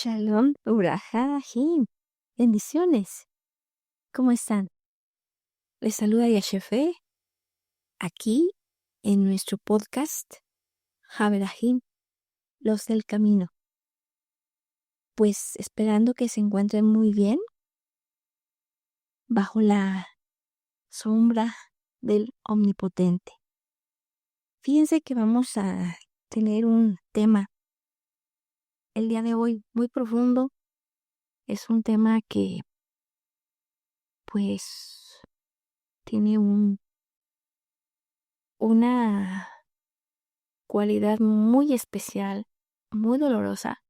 Shalom, Uraja, Jim. Bendiciones. ¿Cómo están? Les saluda Yashefe aquí en nuestro podcast Haberahim, Los del Camino. Pues esperando que se encuentren muy bien bajo la sombra del Omnipotente. Fíjense que vamos a tener un tema el día de hoy muy profundo. Es un tema que pues tiene una cualidad muy especial, muy dolorosa,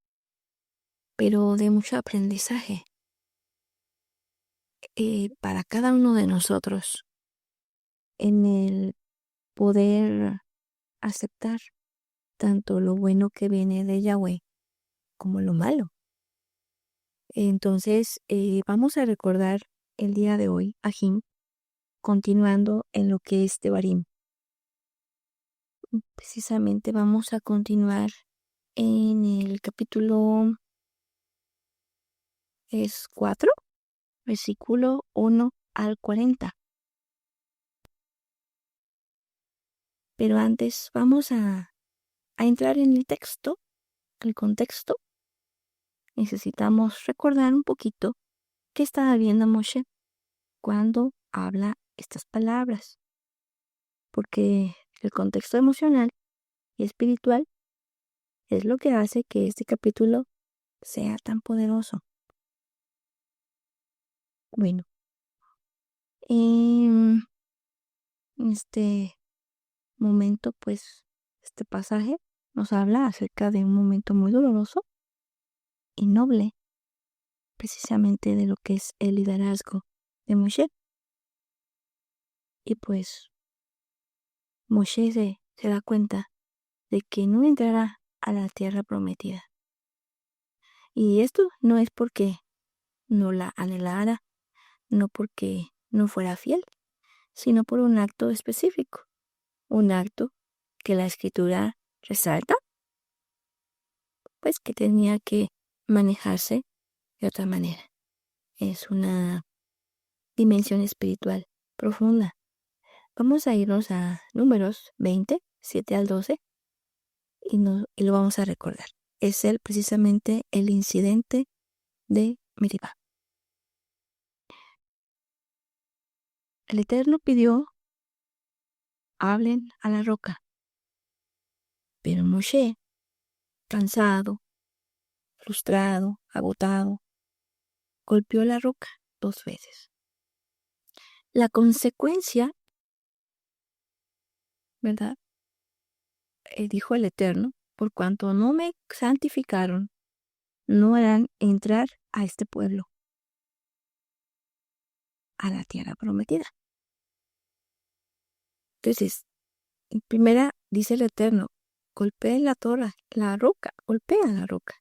pero de mucho aprendizaje para cada uno de nosotros en el poder aceptar tanto lo bueno que viene de Yahweh como lo malo. Entonces, vamos a recordar el día de hoy a Jim, continuando en lo que es Devarim. Precisamente vamos a continuar en el capítulo 4, versículo 1 al 40. Pero antes vamos a entrar en el texto, el contexto. Necesitamos recordar un poquito qué estaba viendo Moshe cuando habla estas palabras. Porque el contexto emocional y espiritual es lo que hace que este capítulo sea tan poderoso. Bueno, en este momento, pues, este pasaje nos habla acerca de un momento muy doloroso y noble, precisamente de lo que es el liderazgo de Moshe. Y pues Moshe se da cuenta de que no entrará a la tierra prometida. Y esto no es porque no la anhelara, no porque no fuera fiel, sino por un acto específico, un acto que la escritura resalta, pues que tenía que manejarse de otra manera. Es una dimensión espiritual profunda. Vamos a irnos a Números 20, 7 al 12, y lo vamos a recordar. Es precisamente el incidente de Meribá. El Eterno pidió, hablen a la roca. Pero Moshe, cansado, frustrado, agotado, golpeó la roca 2 veces. La consecuencia, ¿verdad? Dijo el Eterno, por cuanto no me santificaron, no harán entrar a este pueblo a la tierra prometida. Entonces, en primera dice el Eterno, golpeen la roca, golpea la roca.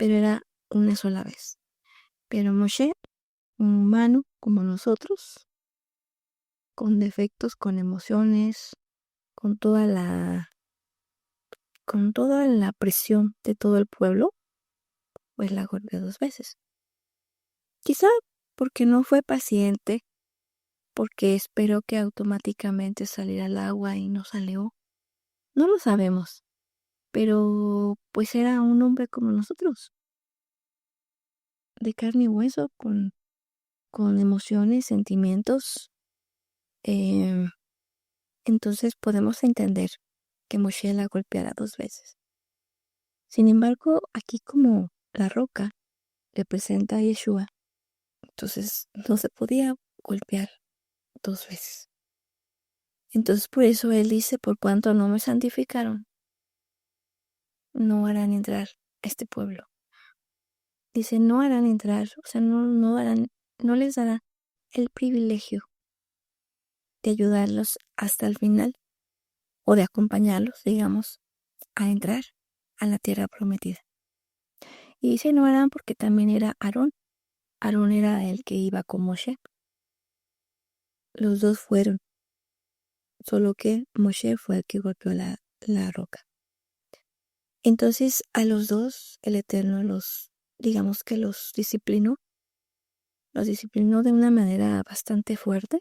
Pero era una sola vez. Pero Moshe, un humano como nosotros, con defectos, con emociones, con toda la presión de todo el pueblo, pues la golpeó 2 veces. Quizá porque no fue paciente, porque esperó que automáticamente saliera el agua y no salió. No lo sabemos, pero pues era un hombre como nosotros, de carne y hueso, con emociones, sentimientos. Entonces podemos entender que Moshe la golpeara 2 veces. Sin embargo, aquí como la roca representa a Yeshua, entonces no se podía golpear 2 veces. Entonces por eso él dice, por cuanto no me santificaron, no harán entrar a este pueblo. Dice, no harán entrar, o sea, no les dará el privilegio de ayudarlos hasta el final o de acompañarlos, digamos, a entrar a la tierra prometida. Y dice no harán porque también era Aarón. Aarón era el que iba con Moshe. Los dos fueron, solo que Moshe fue el que golpeó la roca. Entonces a los dos el Eterno digamos que los disciplinó de una manera bastante fuerte,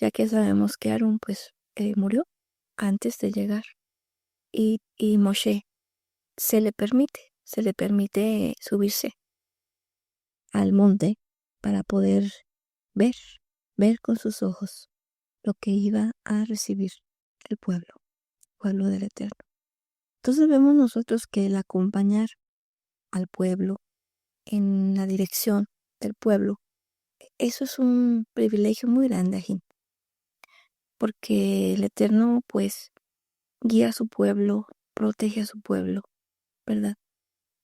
ya que sabemos que Aarón pues murió antes de llegar y Moshe se le permite subirse al monte para poder ver, ver con sus ojos lo que iba a recibir el pueblo del Eterno. Entonces vemos nosotros que el acompañar al pueblo en la dirección del pueblo, eso es un privilegio muy grande, Ajín, porque el Eterno pues guía a su pueblo, protege a su pueblo, ¿verdad?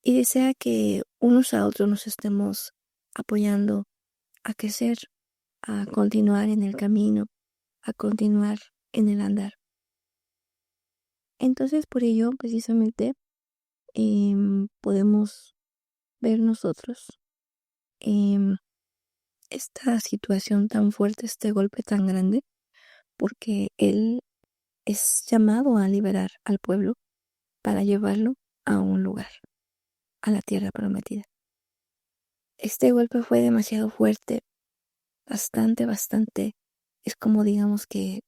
Y desea que unos a otros nos estemos apoyando a crecer, a continuar en el camino, a continuar en el andar. Entonces, por ello, precisamente, podemos ver nosotros esta situación tan fuerte, este golpe tan grande, porque Él es llamado a liberar al pueblo para llevarlo a un lugar, a la tierra prometida. Este golpe fue demasiado fuerte, bastante. Es como digamos que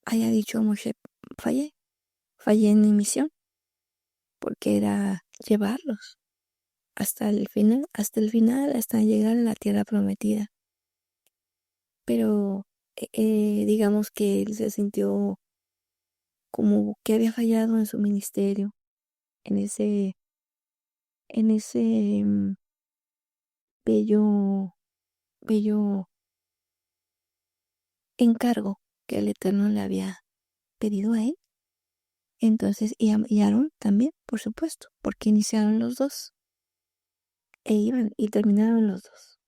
haya dicho a Moshe, fallé en mi misión, porque era llevarlos hasta el final, hasta llegar a la tierra prometida. Pero digamos que él se sintió como que había fallado en su ministerio, en ese bello, bello encargo que el Eterno le había pedido a él. Entonces, y Aarón también, por supuesto, porque iniciaron los dos e iban y terminaron los dos.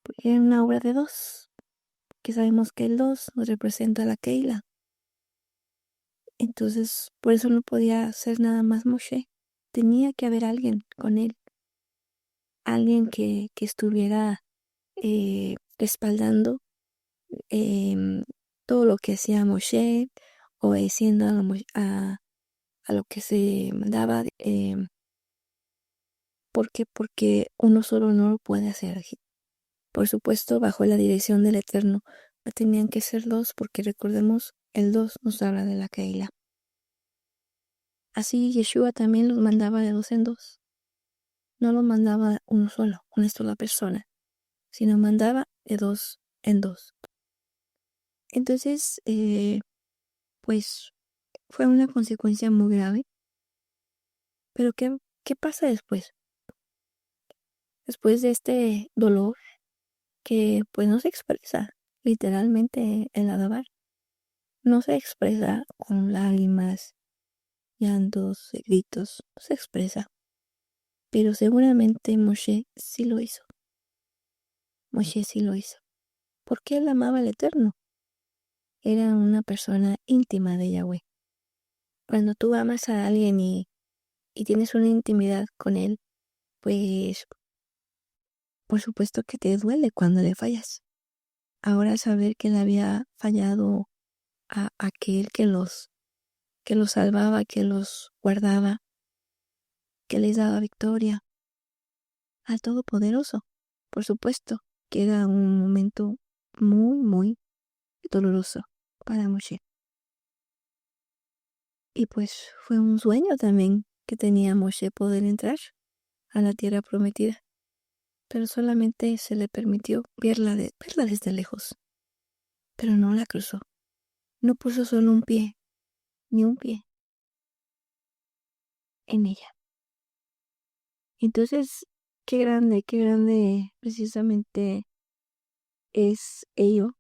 Porque era una obra de dos, que sabemos que el dos nos representa a la Keila. Entonces, por eso no podía hacer nada más Moshe. Tenía que haber alguien con él, alguien que estuviera respaldando todo lo que hacía Moshe, obedeciendo a lo que se mandaba, porque uno solo no lo puede hacer. Por supuesto, bajo la dirección del Eterno, tenían que ser dos, porque recordemos, el dos nos habla de la Keilah. Así Yeshua también los mandaba de dos en dos. No los mandaba uno solo, una sola persona, sino mandaba de dos en dos. Entonces, pues fue una consecuencia muy grave. Pero ¿qué pasa después? Después de este dolor que pues no se expresa literalmente el Adabar. No se expresa con lágrimas, llantos, gritos, no se expresa. Pero seguramente Moshe sí lo hizo. Moshe sí lo hizo. Porque él amaba al Eterno. Era una persona íntima de Yahweh. Cuando tú amas a alguien y tienes una intimidad con él, pues por supuesto que te duele cuando le fallas. Ahora saber que le había fallado a aquel que los salvaba, que los guardaba, que les daba victoria, al Todopoderoso. Por supuesto que era un momento muy doloroso para Moshe. Y pues fue un sueño también que tenía Moshe poder entrar a la tierra prometida, pero solamente se le permitió verla desde lejos, pero no la cruzó. No puso solo un pie, ni un pie en ella. Entonces, qué grande precisamente es ello,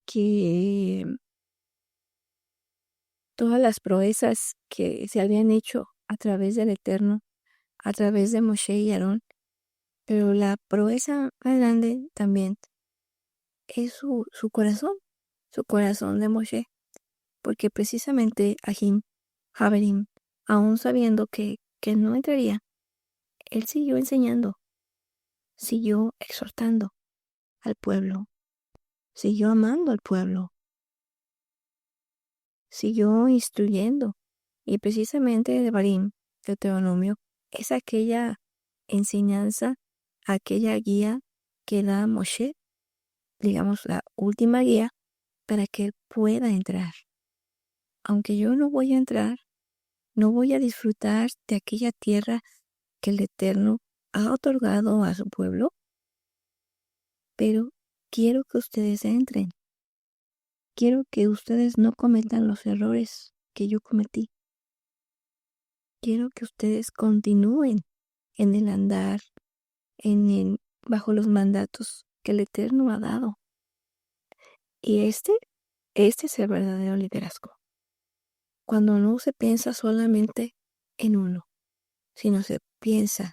que todas las proezas que se habían hecho a través del Eterno, a través de Moshe y Aarón, pero la proeza más grande también es su corazón de Moshe, porque precisamente Ahim, Haberim, aún sabiendo que no entraría, él siguió enseñando, siguió exhortando al pueblo, siguió amando al pueblo, siguió instruyendo Y precisamente Devarim, Deuteronomio, es aquella enseñanza, aquella guía que da Moshe, digamos la última guía, para que él pueda entrar. Aunque yo no voy a entrar, no voy a disfrutar de aquella tierra que el Eterno ha otorgado a su pueblo, pero quiero que ustedes entren. Quiero que ustedes no cometan los errores que yo cometí. Quiero que ustedes continúen en el andar, bajo los mandatos que el Eterno ha dado. Y este es el verdadero liderazgo. Cuando no se piensa solamente en uno, sino se piensa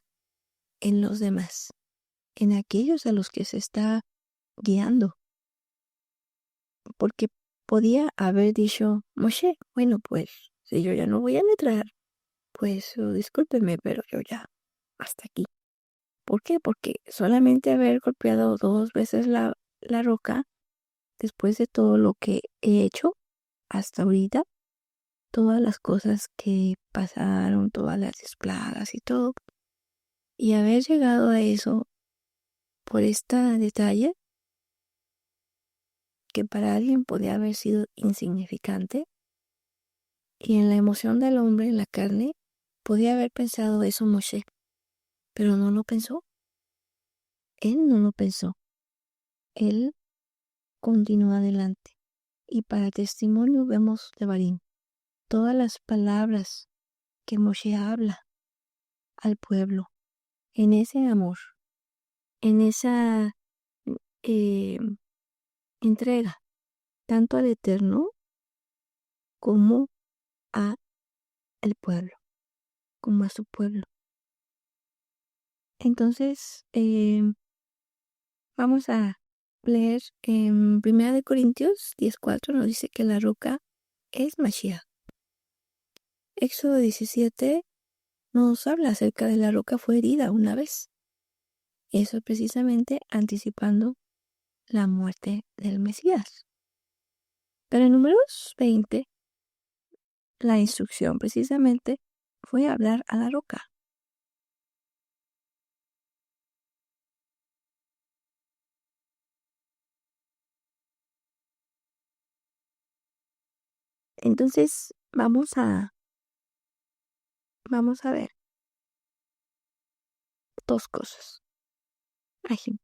en los demás, en aquellos a los que se está guiando. Porque podía haber dicho, Moshe, bueno, pues, si yo ya no voy a entrar, pues discúlpeme, pero yo ya, hasta aquí. ¿Por qué? Porque solamente haber golpeado 2 veces la roca, después de todo lo que he hecho hasta ahorita, todas las cosas que pasaron, todas las plagas y todo, y haber llegado a eso por este detalle, que para alguien podía haber sido insignificante, y en la emoción del hombre, en la carne, podía haber pensado eso Moshe, pero no lo pensó. Él no lo pensó. Él continuó adelante. Y para testimonio vemos Devarim, todas las palabras que Moshe habla al pueblo, en ese amor, en esa eh, entrega, tanto al Eterno como a el pueblo, como a su pueblo. Entonces, vamos a leer en 1 Corintios 10:4, nos dice que la roca es Mashiach. Éxodo 17 nos habla acerca de la roca fue herida una vez. Eso precisamente anticipando la muerte del Mesías. Pero en Números 20, la instrucción precisamente fue hablar a la roca. Entonces, vamos a ver 2 cosas. Ahí.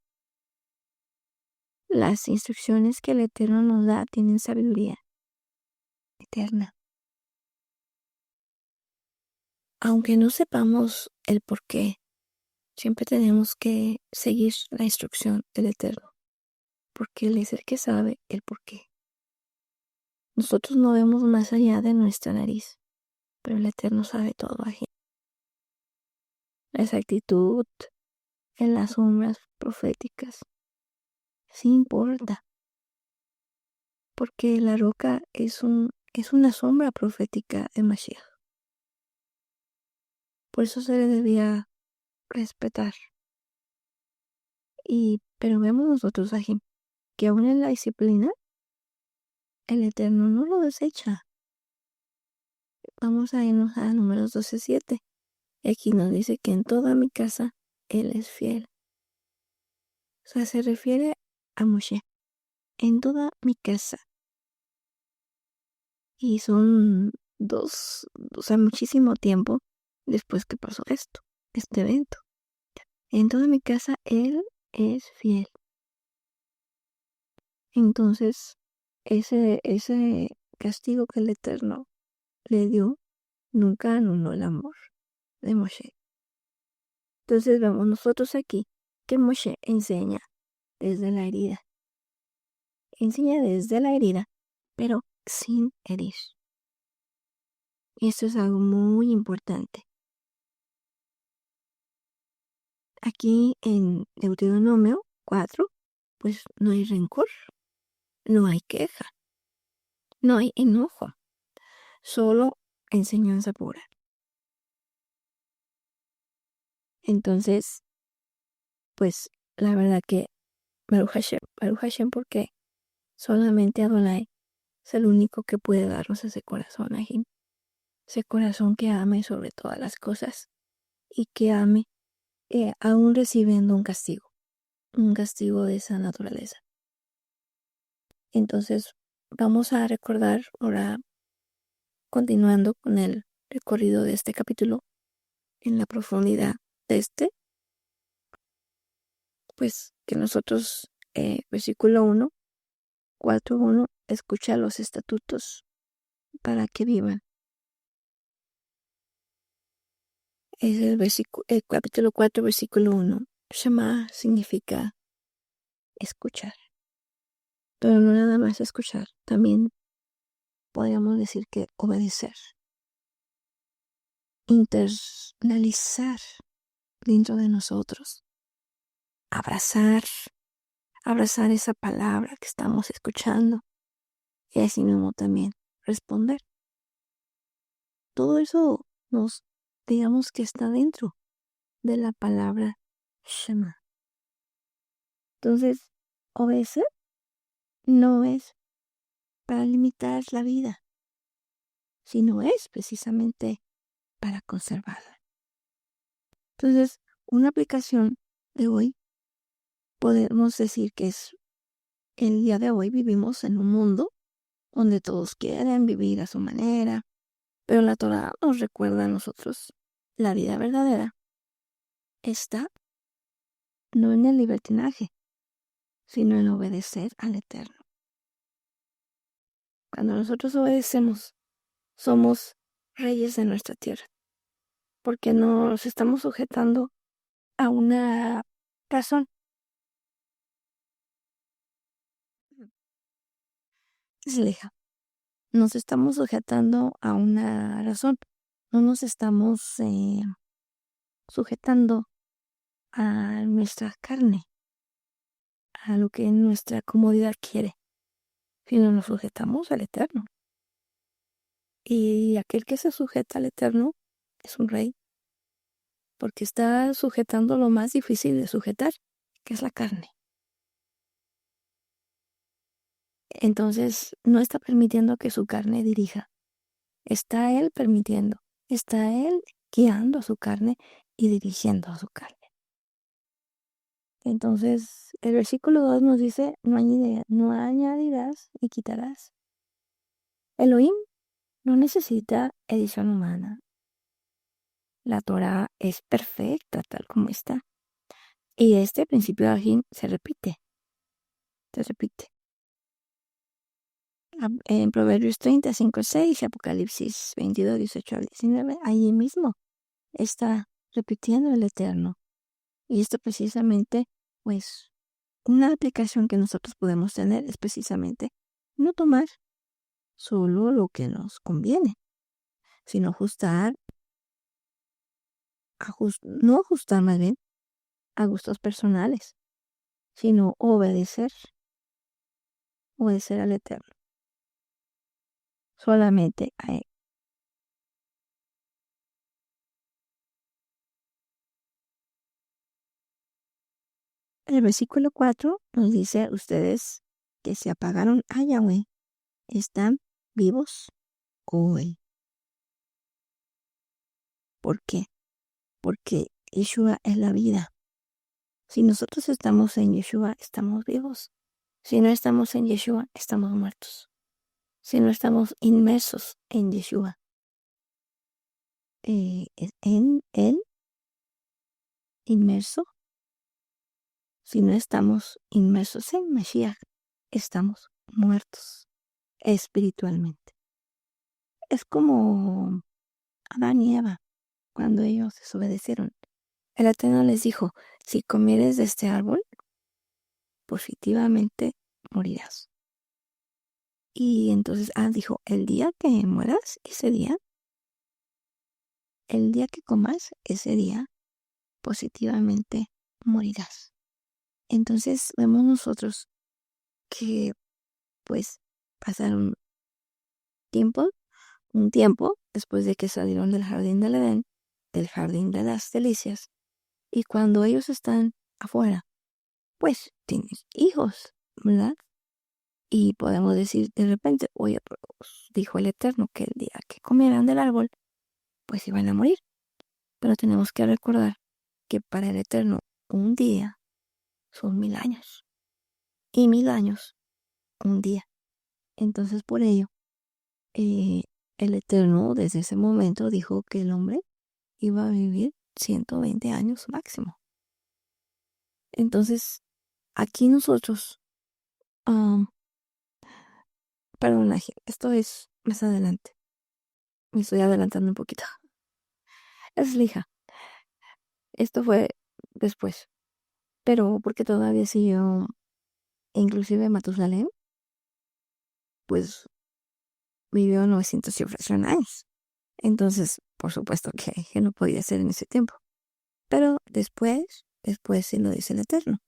Las instrucciones que el Eterno nos da tienen sabiduría eterna. Aunque no sepamos el por qué, siempre tenemos que seguir la instrucción del Eterno, porque Él es el que sabe el por qué. Nosotros no vemos más allá de nuestra nariz, pero el Eterno sabe todo ahí. La exactitud en las sombras proféticas sí importa, porque la roca es una sombra profética de Mashiach. Por eso se le debía respetar. Pero vemos nosotros aquí que aún en la disciplina, el Eterno no lo desecha. Vamos a irnos a Números 12:7. Aquí nos dice que en toda mi casa Él es fiel. O sea, se refiere a Moshe. En toda mi casa. Y son muchísimo tiempo después que pasó este evento. En toda mi casa Él es fiel. Entonces, ese castigo que el Eterno le dio nunca anuló el amor de Moshe. Entonces vemos nosotros aquí que Moshe enseña desde la herida. Enseña desde la herida, pero sin herir. Y esto es algo muy importante. Aquí en Deuteronomio 4, pues no hay rencor, no hay queja, no hay enojo, solo enseñanza pura. Entonces, pues la verdad que Baruch Hashem, porque solamente Adonai es el único que puede darnos ese corazón, ese corazón que ame sobre todas las cosas y que ame aún recibiendo un castigo de esa naturaleza. Entonces vamos a recordar ahora, continuando con el recorrido de este capítulo, en la profundidad de pues que nosotros, versículo 1, 4:1, escucha los estatutos para que vivan. Es el capítulo 4, versículo 1. Shema significa escuchar. Pero no nada más escuchar, también podríamos decir que obedecer. Internalizar dentro de nosotros. Abrazar esa palabra que estamos escuchando y así mismo también responder. Todo eso digamos que está dentro de la palabra Shema. Entonces, obedecer no es para limitar la vida, sino es precisamente para conservarla. Entonces, una aplicación de hoy, podemos decir que es el día de hoy vivimos en un mundo donde todos quieren vivir a su manera, pero la Torá nos recuerda a nosotros la vida verdadera está no en el libertinaje, sino en obedecer al Eterno. Cuando nosotros obedecemos, somos reyes de nuestra tierra, porque nos estamos sujetando a una razón. Nos estamos sujetando a una razón. No nos estamos sujetando a nuestra carne, a lo que nuestra comodidad quiere, sino nos sujetamos al Eterno. Y aquel que se sujeta al Eterno es un rey, porque está sujetando lo más difícil de sujetar, que es la carne. Entonces no está permitiendo que su carne dirija. Está él permitiendo, está él guiando a su carne y dirigiendo a su carne. Entonces el versículo 2 nos dice, no añadirás ni quitarás. Elohim no necesita edición humana. La Torah es perfecta tal como está. Y este principio de Ajin se repite. En Proverbios 35:6 y Apocalipsis 22:18-19, allí mismo está repitiendo el Eterno. Y esto precisamente, pues, una aplicación que nosotros podemos tener es precisamente no tomar solo lo que nos conviene, sino no ajustar más bien a gustos personales, sino obedecer al Eterno, solamente a Él. El versículo 4 nos dice, ustedes que se apagaron a Yahweh, están vivos hoy. ¿Por qué? Porque Yeshua es la vida. Si nosotros estamos en Yeshua, estamos vivos. Si no estamos en Yeshua, estamos muertos. Si no estamos inmersos en Yeshua, en Él, inmerso, si no estamos inmersos en Mashiach, estamos muertos espiritualmente. Es como Adán y Eva, cuando ellos desobedecieron. El Eterno les dijo, si comieres de este árbol, positivamente morirás. Y entonces dijo, el día que mueras, el día que comas, ese día, positivamente morirás. Entonces vemos nosotros que pues pasaron un tiempo después de que salieron del jardín del Edén, del jardín de las delicias, y cuando ellos están afuera, pues tienen hijos, ¿verdad? Y podemos decir de repente, oye, pues, dijo el Eterno que el día que comieran del árbol, pues iban a morir. Pero tenemos que recordar que para el Eterno un día son 1000 años y 1000 años un día. Entonces por ello, el Eterno desde ese momento dijo que el hombre iba a vivir 120 años máximo. Entonces, aquí nosotros, perdón, esto es más adelante. Me estoy adelantando un poquito. Es lija. Esto fue después. Pero porque todavía siguió, inclusive Matusalén, pues vivió 901 años. Entonces, por supuesto que no podía ser en ese tiempo. Pero después sí lo dice el Eterno.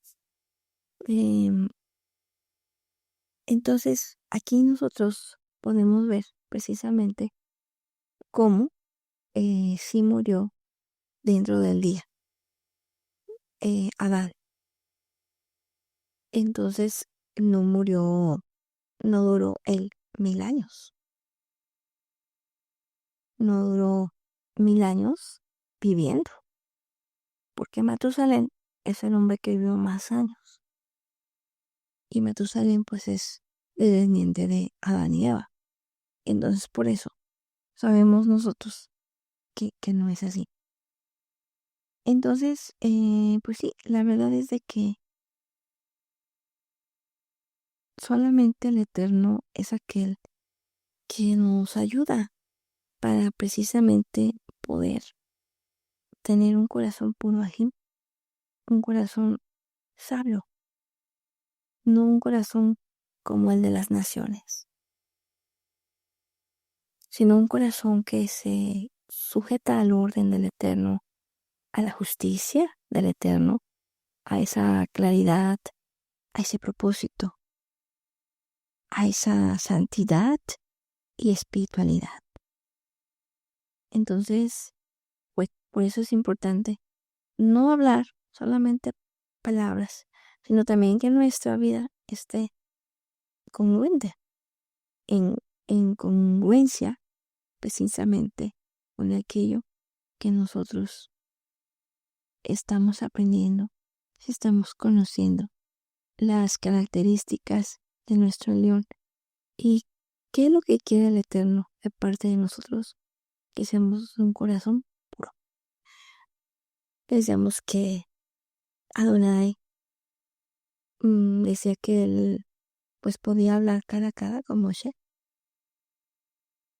Entonces, aquí nosotros podemos ver precisamente cómo sí murió dentro del día Adán. Entonces, no duró él 1000 años. No duró 1000 años viviendo. Porque Matusalén es el hombre que vivió más años. Y Matusalén pues es descendiente de Adán y Eva. Entonces por eso sabemos nosotros que no es así. Entonces, pues sí, la verdad es de que solamente el Eterno es aquel que nos ayuda para precisamente poder tener un corazón puro ají, un corazón sabio, no un corazón como el de las naciones, sino un corazón que se sujeta al orden del Eterno, a la justicia del Eterno, a esa claridad, a ese propósito, a esa santidad y espiritualidad. Entonces, pues por eso es importante no hablar solamente palabras, sino también que nuestra vida esté congruente, en congruencia precisamente con aquello que nosotros estamos aprendiendo, estamos conociendo las características de nuestro león y qué es lo que quiere el Eterno de parte de nosotros, que seamos un corazón puro. Decíamos que Adonai decía que él pues podía hablar cara a cara con Moshe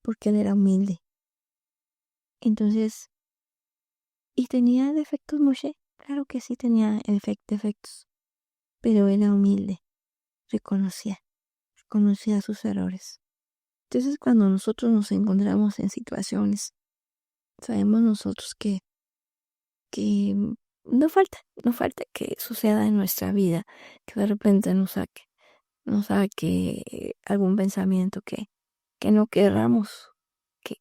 porque él era humilde. Entonces, ¿y tenía defectos Moshe? Claro que sí tenía defectos, pero era humilde, reconocía sus errores. Entonces, cuando nosotros nos encontramos en situaciones, sabemos nosotros que no falta que suceda en nuestra vida, que de repente nos saque algún pensamiento que no querramos, que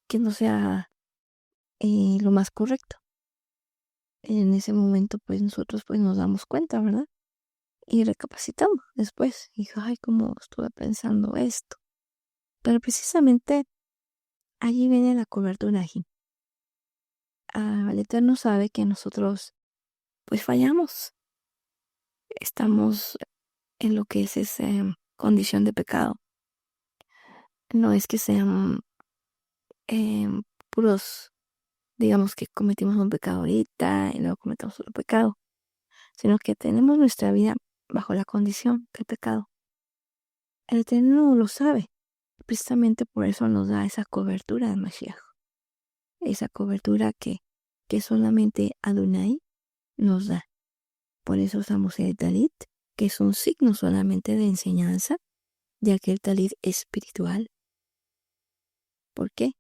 que no sea lo más correcto. En ese momento, pues nosotros pues nos damos cuenta, ¿verdad? Y recapacitamos después. Y digo, ay, cómo estuve pensando esto. Pero precisamente allí viene la cobertura allí. El Eterno sabe que nosotros pues fallamos. Estamos en lo que es esa condición de pecado. No es que sean puros, digamos que cometimos un pecado ahorita y luego cometemos otro pecado, sino que tenemos nuestra vida bajo la condición del pecado. El Eterno lo sabe. Precisamente por eso nos da esa cobertura de Mashiach. Esa cobertura que solamente Adonai nos da. Por eso usamos el talit, que es un signo solamente de enseñanza de aquel talit espiritual. ¿Por qué?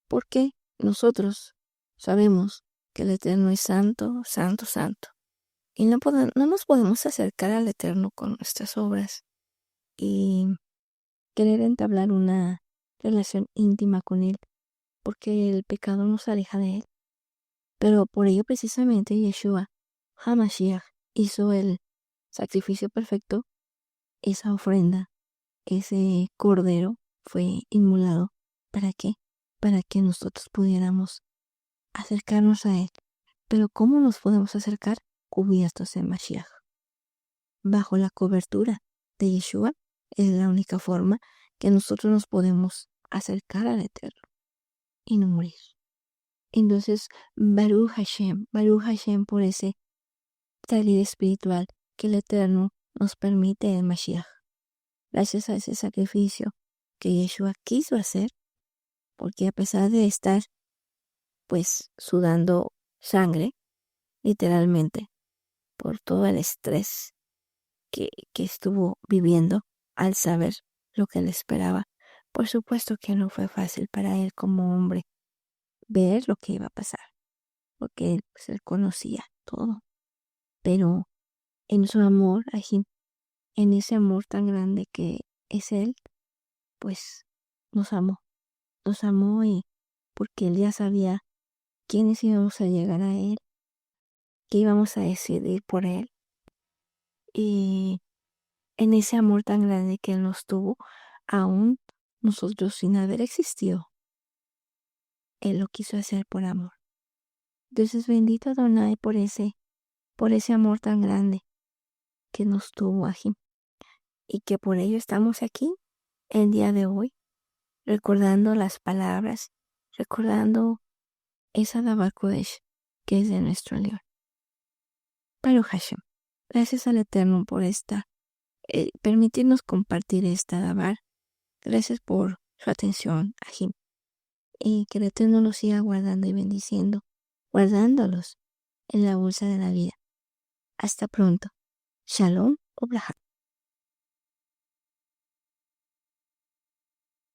Porque nosotros sabemos que el Eterno es santo, santo, santo. Y no nos podemos acercar al Eterno con nuestras obras y querer entablar una relación íntima con Él, porque el pecado nos aleja de Él. Pero por ello precisamente Yeshua HaMashiach hizo el sacrificio perfecto, esa ofrenda, ese cordero fue inmolado. ¿Para qué? Para que nosotros pudiéramos acercarnos a Él. Pero ¿cómo nos podemos acercar? Cubiertos en Mashiach. Bajo la cobertura de Yeshua es la única forma que nosotros nos podemos acercar al Eterno y no morir. Entonces, Baruch Hashem por ese salir espiritual que el Eterno nos permite en Mashiach. Gracias a ese sacrificio que Yeshua quiso hacer, porque a pesar de estar pues sudando sangre, literalmente, por todo el estrés que estuvo viviendo al saber lo que le esperaba, por supuesto que no fue fácil para él como hombre ver lo que iba a pasar, porque él conocía todo, pero en su amor, en ese amor tan grande que es él, pues nos amó y porque él ya sabía quiénes íbamos a llegar a él, que íbamos a decidir por él. Y en ese amor tan grande que él nos tuvo, aún nosotros sin haber existido, él lo quiso hacer por amor. Entonces bendito Adonai por ese amor tan grande que nos tuvo Ajim. Y que por ello estamos aquí el día de hoy, recordando las palabras, recordando esa Dabar Kodesh que es de nuestro León. Baruch Hashem, gracias al Eterno por permitirnos compartir esta Dabar. Gracias por su atención, Ajim. Y que el Eterno los siga guardando y bendiciendo, guardándolos en la bolsa de la vida. Hasta pronto. Shalom Obraja.